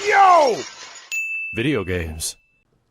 Yo! Video games.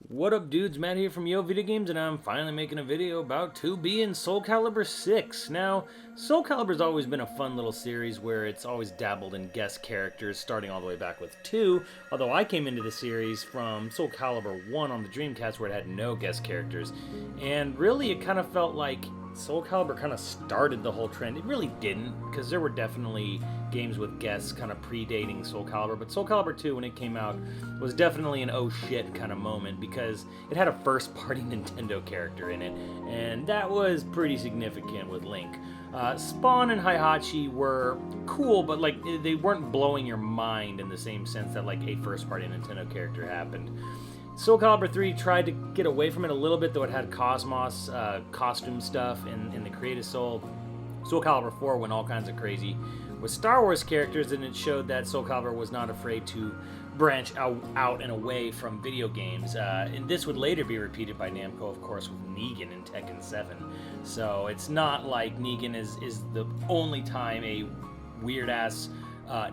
What up, dudes? Matt here from YoVideogames, and I'm finally making a video about 2B and Soul Calibur 6. Now, Soul Calibur's always been a fun little series where it's always dabbled in guest characters, starting all the way back with 2, although I came into the series from Soul Calibur 1 on the Dreamcast where it had no guest characters, and really it kind of felt like Soul Calibur kind of started the whole trend. It really didn't, because there were definitely games with guests kind of predating Soul Calibur, but Soul Calibur 2, when it came out, was definitely an oh shit kind of moment, because it had a first-party Nintendo character in it, and that was pretty significant with Link. Spawn and Heihachi were cool, but like they weren't blowing your mind in the same sense that like a first-party Nintendo character happened. Soul Calibur 3 tried to get away from it a little bit, though it had Cosmos costume stuff in the Creative Soul. Soul Calibur 4 went all kinds of crazy with Star Wars characters, and it showed that Soul Calibur was not afraid to branch out and away from video games. And this would later be repeated by Namco, of course, with Negan in Tekken 7. So it's not like Negan is the only time a weird-ass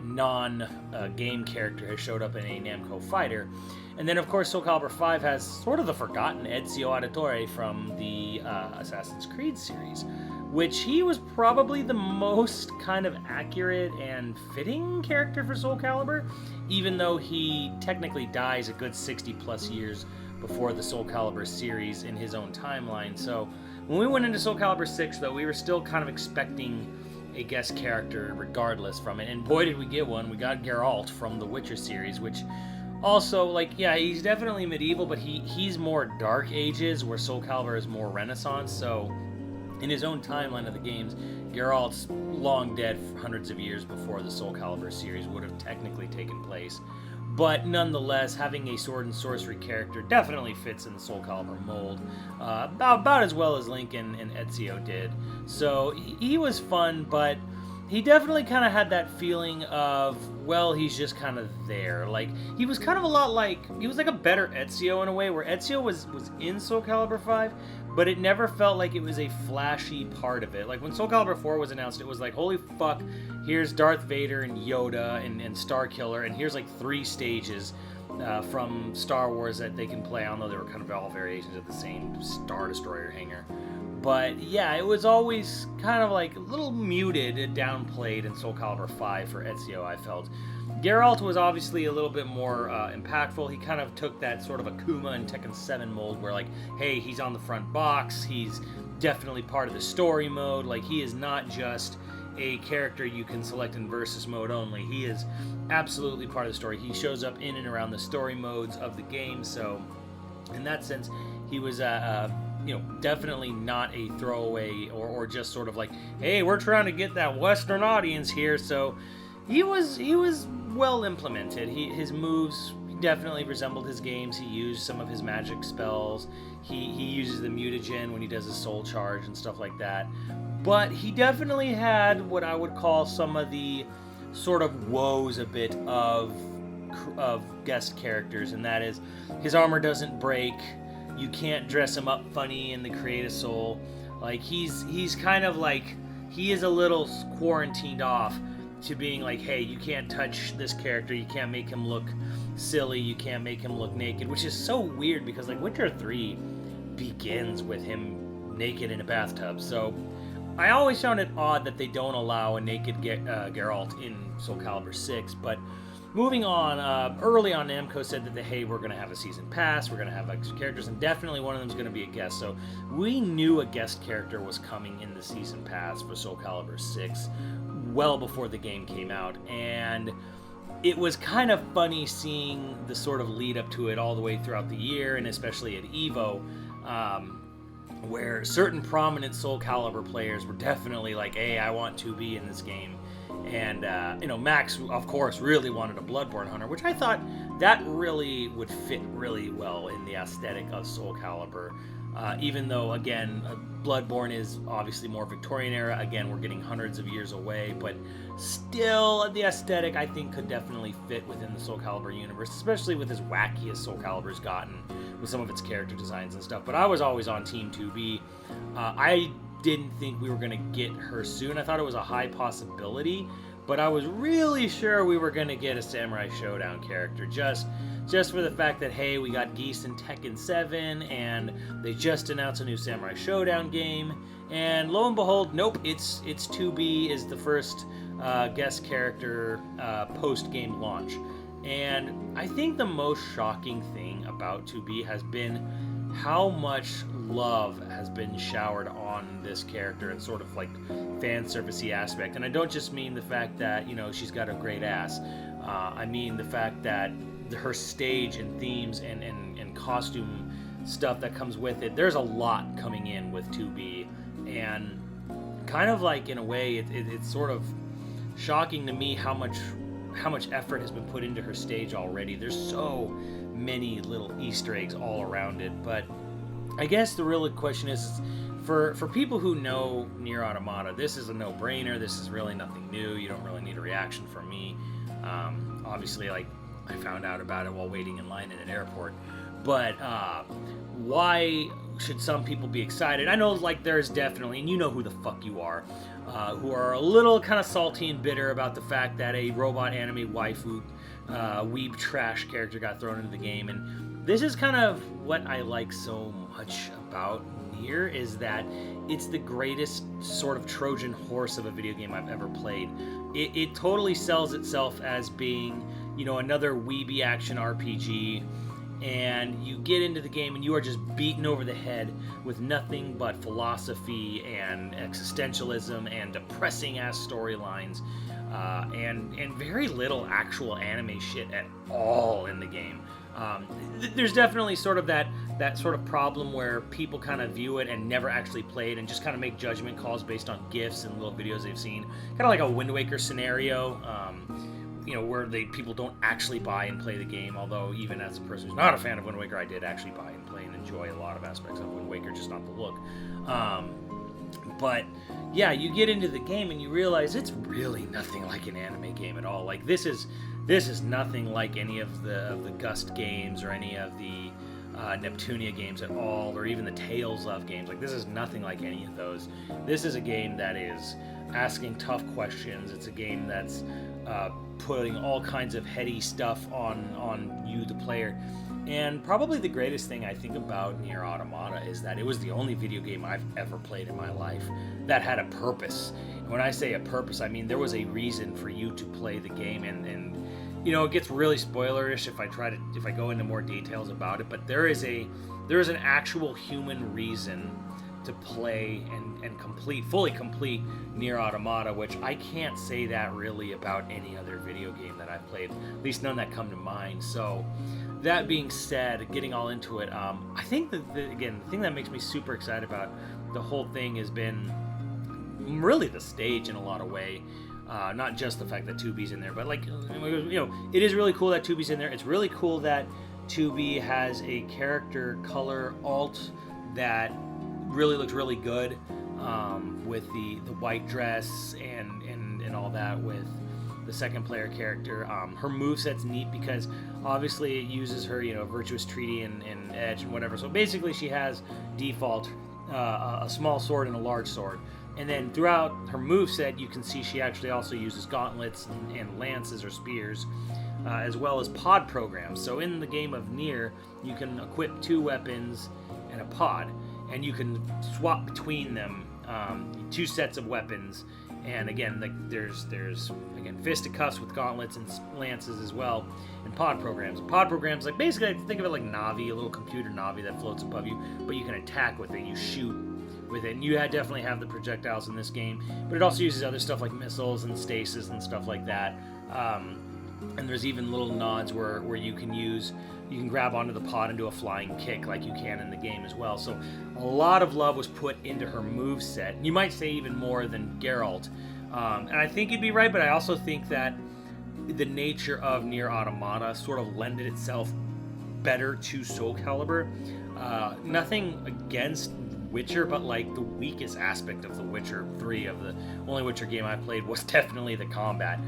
non-game character has showed up in a Namco fighter. And then, of course, Soul Calibur 5 has sort of the forgotten Ezio Auditore from the Assassin's Creed series, which he was probably the most kind of accurate and fitting character for Soul Calibur, even though he technically dies a good 60-plus years before the Soul Calibur series in his own timeline. So when we went into Soul Calibur 6, though, we were still kind of expecting a guest character regardless from it, and boy did we get one. We got Geralt from the Witcher series, which also, like, yeah, he's definitely medieval, but he's more Dark Ages, where Soul Calibur is more Renaissance, so in his own timeline of the games, Geralt's long dead hundreds of years before the Soul Calibur series would have technically taken place. But nonetheless, having a sword and sorcery character definitely fits in the Soul Calibur mold, about as well as Link and Ezio did. So he was fun, but he definitely kind of had that feeling of, well, he's just kind of there. Like, he was kind of a lot like, he was like a better Ezio in a way, where Ezio was in Soul Calibur 5, but it never felt like it was a flashy part of it. Like, when Soul Calibur 4 was announced, it was like, holy fuck, here's Darth Vader and Yoda and Starkiller, and here's like 3 stages from Star Wars that they can play, although they were kind of all variations of the same Star Destroyer hangar. But yeah, it was always kind of like a little muted and downplayed in Soul Calibur 5 for Ezio, I felt. Geralt was obviously a little bit more impactful. He kind of took that sort of Akuma and Tekken 7 mold where, like, hey, he's on the front box, he's definitely part of the story mode. Like, he is not just a character you can select in versus mode only. He is absolutely part of the story. He shows up in and around the story modes of the game, so in that sense, he was definitely not a throwaway or just sort of like, hey, we're trying to get that Western audience here. So he was well implemented. His moves definitely resembled his games. He used some of his magic spells. He uses the mutagen when he does his soul charge and stuff like that. But he definitely had what I would call some of the sort of woes a bit of guest characters, and that is his armor doesn't break. You can't dress him up funny in the Creative Soul. Like, he's kind of like, he is a little quarantined off to being like, hey, you can't touch this character, you can't make him look silly, you can't make him look naked, which is so weird because, like, Witcher 3 begins with him naked in a bathtub. So I always found it odd that they don't allow a naked Geralt in Soul Calibur 6, but moving on, early on, Namco said that, hey, we're going to have a season pass, we're going to have extra characters, and definitely one of them is going to be a guest. So we knew a guest character was coming in the season pass for Soul Calibur 6 well before the game came out, and it was kind of funny seeing the sort of lead up to it all the way throughout the year, and especially at EVO, where certain prominent Soul Calibur players were definitely like, hey, I want to be in this game. And, Max, of course, really wanted a Bloodborne hunter, which I thought that really would fit really well in the aesthetic of Soul Calibur. Even though, again, Bloodborne is obviously more Victorian era. Again, we're getting hundreds of years away, but still, the aesthetic, I think, could definitely fit within the Soul Calibur universe, especially with as wacky as Soul Calibur's gotten with some of its character designs and stuff. But I was always on Team 2B. I didn't think we were going to get her soon. I thought it was a high possibility, but I was really sure we were going to get a Samurai Showdown character, just for the fact that, hey, we got Geese in Tekken 7, and they just announced a new Samurai Showdown game, and lo and behold, nope, it's 2B is the first guest character post-game launch. And I think the most shocking thing about 2B has been how much love has been showered on this character and sort of like fan servicey aspect. And I don't just mean the fact that, you know, she's got a great ass. I mean the fact that her stage and themes and costume stuff that comes with it, there's a lot coming in with 2B. And kind of like, in a way, it's sort of shocking to me how much effort has been put into her stage already. There's so many little Easter eggs all around it. But I guess the real question is, for people who know Nier Automata, this is a no-brainer. This is really nothing new. You don't really need a reaction from me. Obviously, like, I found out about it while waiting in line in an airport. But why should some people be excited? I know, like, there's definitely, and you know who the fuck you are, who are a little kind of salty and bitter about the fact that a robot anime waifu weeb trash character got thrown into the game. And this is kind of what I like so much about Nier, is that it's the greatest sort of Trojan horse of a video game I've ever played. It totally sells itself as being, you know, another weeby action RPG, and you get into the game and you are just beaten over the head with nothing but philosophy and existentialism and depressing ass storylines, and very little actual anime shit at all in the game. There's definitely sort of that sort of problem where people kind of view it and never actually play it and just kind of make judgment calls based on GIFs and little videos they've seen, kind of like a Wind Waker scenario. You know, where people don't actually buy and play the game, although even as a person who's not a fan of Wind Waker, I did actually buy and play and enjoy a lot of aspects of Wind Waker, just not the look. But yeah, you get into the game and you realize it's really nothing like an anime game at all. Like, this is nothing like any of the Gust games or any of the Neptunia games at all, or even the Tales of games. Like, this is nothing like any of those. This is a game that is asking tough questions. It's a game that's putting all kinds of heady stuff on you, the player. And probably the greatest thing I think about Nier Automata is that it was the only video game I've ever played in my life that had a purpose. And when I say a purpose, I mean there was a reason for you to play the game. And you know, it gets really spoilerish if I go into more details about it, but there is an actual human reason to play and fully complete Nier Automata, which I can't say that really about any other video game that I've played, at least none that come to mind. So that being said, getting all into it, I think that again, the thing that makes me super excited about the whole thing has been really the stage in a lot of way. Not just the fact that 2B's in there, but, like, you know, it is really cool that 2B's in there. It's really cool that 2B has a character color alt that really looks really good, with the white dress and all that with the second player character. Her moveset's neat because obviously it uses her, you know, Virtuous Treaty and Edge and whatever. So basically she has default a small sword and a large sword. And then throughout her moveset, you can see she actually also uses gauntlets and lances or spears, as well as pod programs. So in the game of Nier, you can equip 2 weapons and a pod, and you can swap between them, 2 sets of weapons. And again, like there's again fisticuffs with gauntlets and lances as well, and pod programs. Pod programs, like, basically, think of it like Navi, a little computer Navi that floats above you, but you can attack with it. You shoot with it, and you definitely have the projectiles in this game, but it also uses other stuff like missiles and stasis and stuff like that. And there's even little nods where you can grab onto the pod and do a flying kick like you can in the game as well. So a lot of love was put into her moveset. You might say even more than Geralt. And I think you'd be right, but I also think that the nature of Nier Automata sort of lended itself better to Soul Calibur. Nothing against Witcher, but like the weakest aspect of The Witcher 3, of the only Witcher game I played, was definitely the combat.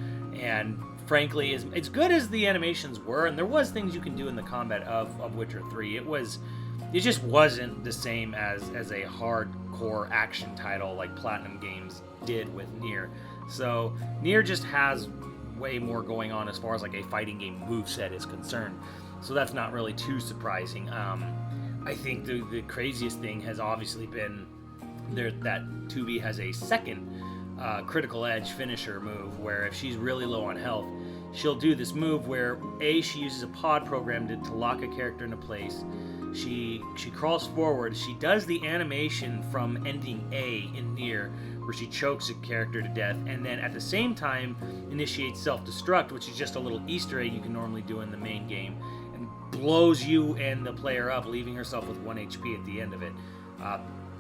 And frankly, as good as the animations were, and there was things you can do in the combat of Witcher 3, it just wasn't the same as a hardcore action title like Platinum Games did with Nier. So Nier just has way more going on as far as like a fighting game moveset is concerned. So that's not really too surprising. I think the craziest thing has obviously been that 2B has a second critical edge finisher move where if she's really low on health, she'll do this move where she uses a pod program to lock a character into place. She crawls forward. She does the animation from ending A in Nier, where she chokes a character to death, and then at the same time initiates self-destruct, which is just a little Easter egg you can normally do in the main game, and blows you and the player up, leaving herself with 1 HP at the end of it.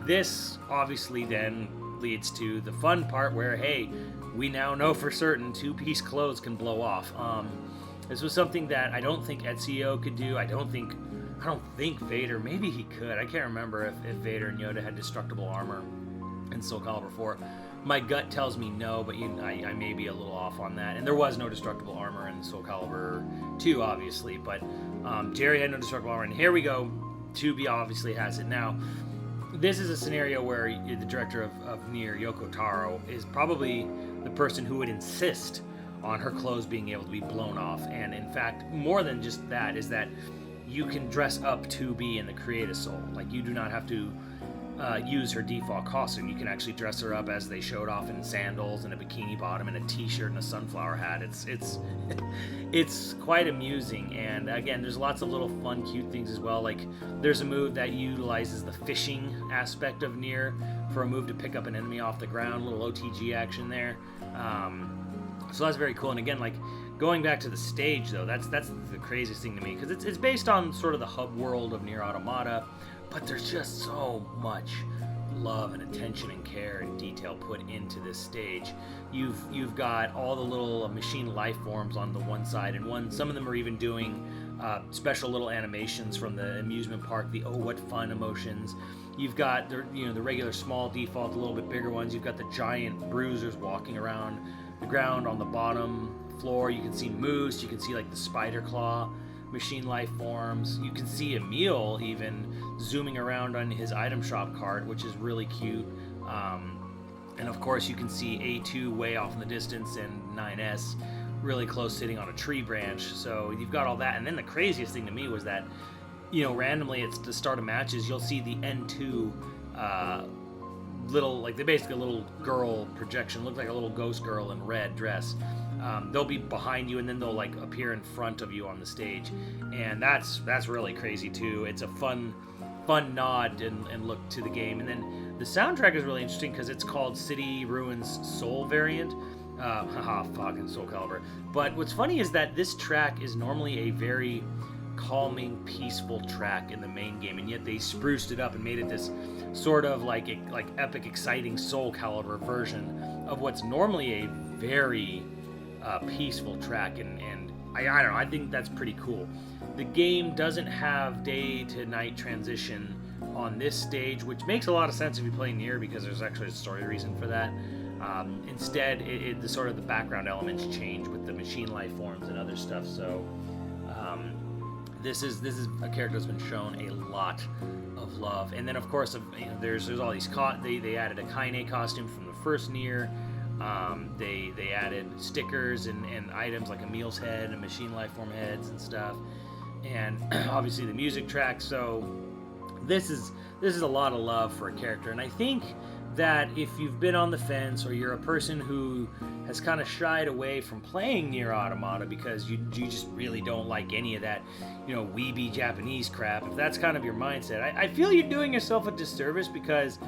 This obviously then leads to the fun part where, hey, we now know for certain 2-piece clothes can blow off. This was something that I don't think Ezio could do. I don't think Vader, maybe he could. I can't remember if Vader and Yoda had destructible armor in Soul Calibur 4. My gut tells me no, but I may be a little off on that. And there was no destructible armor in Soul Calibur 2, obviously. But Jerry had no destructible armor. And here we go. 2B obviously has it. Now, this is a scenario where the director of Nier, Yoko Taro, is probably the person who would insist on her clothes being able to be blown off. And in fact, more than just that, is that you can dress up 2B in the Create a Soul. Like, you do not have to use her default costume. You can actually dress her up as they showed off in sandals and a bikini bottom and a t-shirt and a sunflower hat. It's quite amusing. And again, there's lots of little fun, cute things as well. Like, there's a move that utilizes the fishing aspect of Nier for a move to pick up an enemy off the ground. A little OTG action there. So that's very cool. And again, like, going back to the stage, though, that's the craziest thing to me, because it's based on sort of the hub world of Nier Automata, but there's just so much love and attention and care and detail put into this stage. You've got all the little machine life forms on the one side, and some of them are even doing special little animations from the amusement park, the "oh what fun" emotions. You've got the regular small default, the little bit bigger ones. You've got the giant bruisers walking around the ground on the bottom floor. You can see moose. You can see like the spider claw machine life forms. You can see Emil even zooming around on his item shop cart, which is really cute. And of course, you can see A2 way off in the distance and 9S really close, sitting on a tree branch. So you've got all that. And then the craziest thing to me was that, randomly at the start of matches, you'll see the N2 little, like, they basically a little girl projection, look like a little ghost girl in red dress. They'll be behind you, and then they'll like appear in front of you on the stage, and that's really crazy too. It's a fun nod and look to the game. And then the soundtrack is really interesting because it's called City Ruins Soul variant. Fucking Soul Calibur. But what's funny is that this track is normally a very calming, peaceful track in the main game, and yet they spruced it up and made it this sort of like epic, exciting Soul Calibur version of what's normally a very peaceful track. And I don't know, I think that's pretty cool. The game doesn't have day to night transition on this stage, which makes a lot of sense if you play Nier, because there's actually a story reason for that. Instead, the sort of the background elements change with the machine life forms and other stuff. So this is a character that's been shown a lot of love. And then of course, there's all these they added a Kaine costume from the first Nier. They added stickers and items like Emil's head and machine life form heads and stuff, and obviously the music track. So this is a lot of love for a character. And I think that if you've been on the fence, or you're a person who has kind of shied away from playing Nier Automata because you just really don't like any of that, weeby Japanese crap, if that's kind of your mindset, I feel you're doing yourself a disservice, because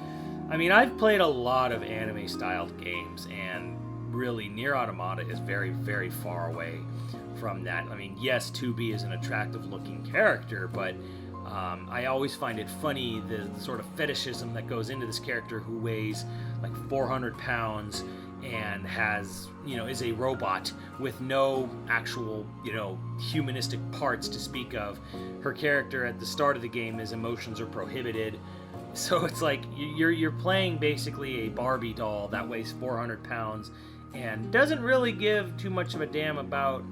I've played a lot of anime-styled games, and really, Nier Automata is very, very far away from that. Yes, 2B is an attractive-looking character, but I always find it funny, the sort of fetishism that goes into this character who weighs like 400 pounds and has, is a robot with no actual, humanistic parts to speak of. Her character at the start of the game, his emotions are prohibited. So it's like you're playing basically a Barbie doll that weighs 400 pounds and doesn't really give too much of a damn about,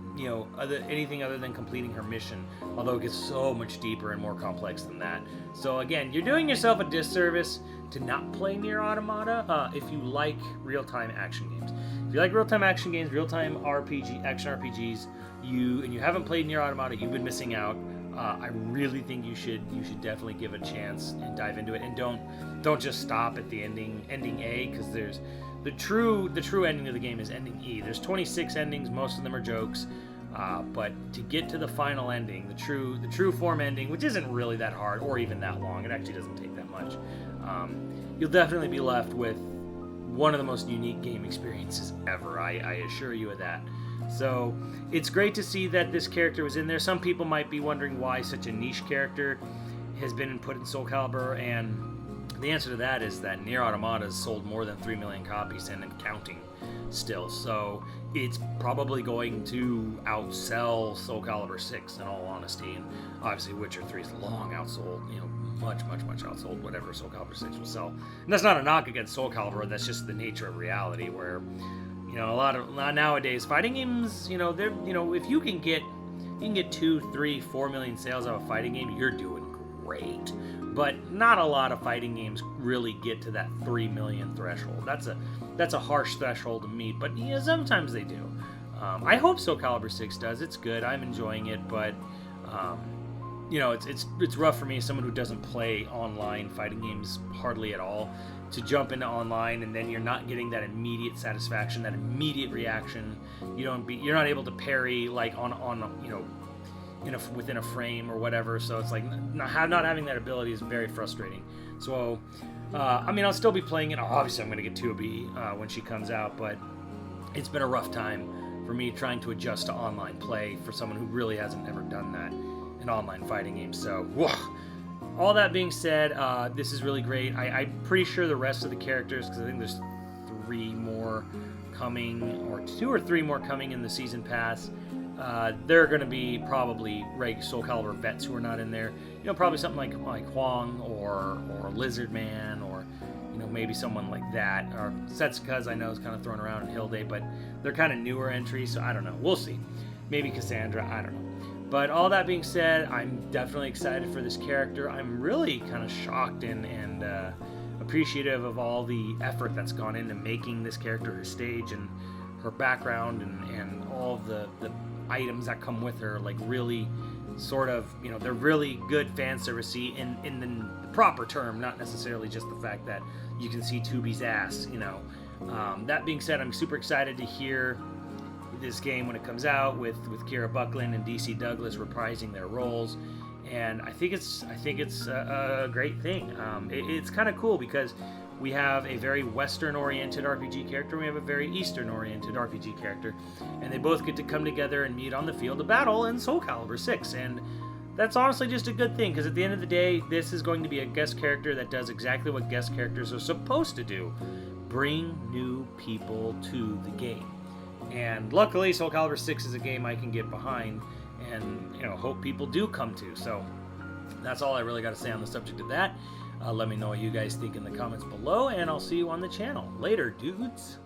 anything other than completing her mission, although it gets so much deeper and more complex than that. So again, you're doing yourself a disservice to not play Nier Automata if you like real-time action games. if you like real-time action games, real-time action RPGs, and you haven't played Nier Automata, you've been missing out. I really think you should definitely give it a chance and dive into it, and don't just stop at the ending A, because there's the true ending of the game is ending E. There's 26 endings, most of them are jokes, but to get to the final ending, the true form ending, which isn't really that hard or even that long, it actually doesn't take that much, you'll definitely be left with one of the most unique game experiences ever. I assure you of that. So it's great to see that this character was in there. Some people might be wondering why such a niche character has been put in Soul Calibur, and the answer to that is that Nier Automata has sold more than 3 million copies and counting still. So it's probably going to outsell Soul Calibur 6 in all honesty. And obviously Witcher 3 is long outsold, much outsold whatever Soul Calibur 6 will sell. And that's not a knock against Soul Calibur, that's just the nature of reality, where a lot of nowadays fighting games, they're if you can get 2, 3, 4 million sales out of a fighting game, you're doing great. But not a lot of fighting games really get to that 3 million threshold. That's a harsh threshold to meet, but sometimes they do. I hope Soul Calibur 6 does. It's good. I'm enjoying it, but it's rough for me, as someone who doesn't play online fighting games hardly at all, to jump into online and then you're not getting that immediate satisfaction, that immediate reaction. You're not able to parry like within a frame or whatever. So it's like not having that ability is very frustrating. So I'll still be playing it. Obviously, I'm going to get 2B when she comes out, but it's been a rough time for me trying to adjust to online play for someone who really hasn't ever done that in online fighting games. So, whoa. All that being said, this is really great. I'm pretty sure the rest of the characters, because I think there's 3 more coming, or 2 or 3 more coming in the season pass. They're going to be probably Soul Calibur vets who are not in there. Probably something like Huang or Lizard Man, or maybe someone like that. Or Setsuka's, I know, is kind of thrown around in Hilde, but they're kind of newer entries, so I don't know. We'll see. Maybe Cassandra, I don't know. But all that being said, I'm definitely excited for this character. I'm really kind of shocked and appreciative of all the effort that's gone into making this character her stage and her background and all of the items that come with her. Like, really sort of, they're really good fan service-y in the proper term, not necessarily just the fact that you can see 2B's ass, That being said, I'm super excited to hear this game when it comes out, with Kira Buckland and DC Douglas reprising their roles, and I think it's a great thing. It's kind of cool because we have a very Western-oriented RPG character, we have a very Eastern-oriented RPG character, and they both get to come together and meet on the field of battle in Soul Calibur 6, and that's honestly just a good thing, because at the end of the day, this is going to be a guest character that does exactly what guest characters are supposed to do: bring new people to the game. And luckily, Soul Calibur 6 is a game I can get behind and hope people do come to. So that's all I really got to say on the subject of that. Let me know what you guys think in the comments below, and I'll see you on the channel. Later, dudes.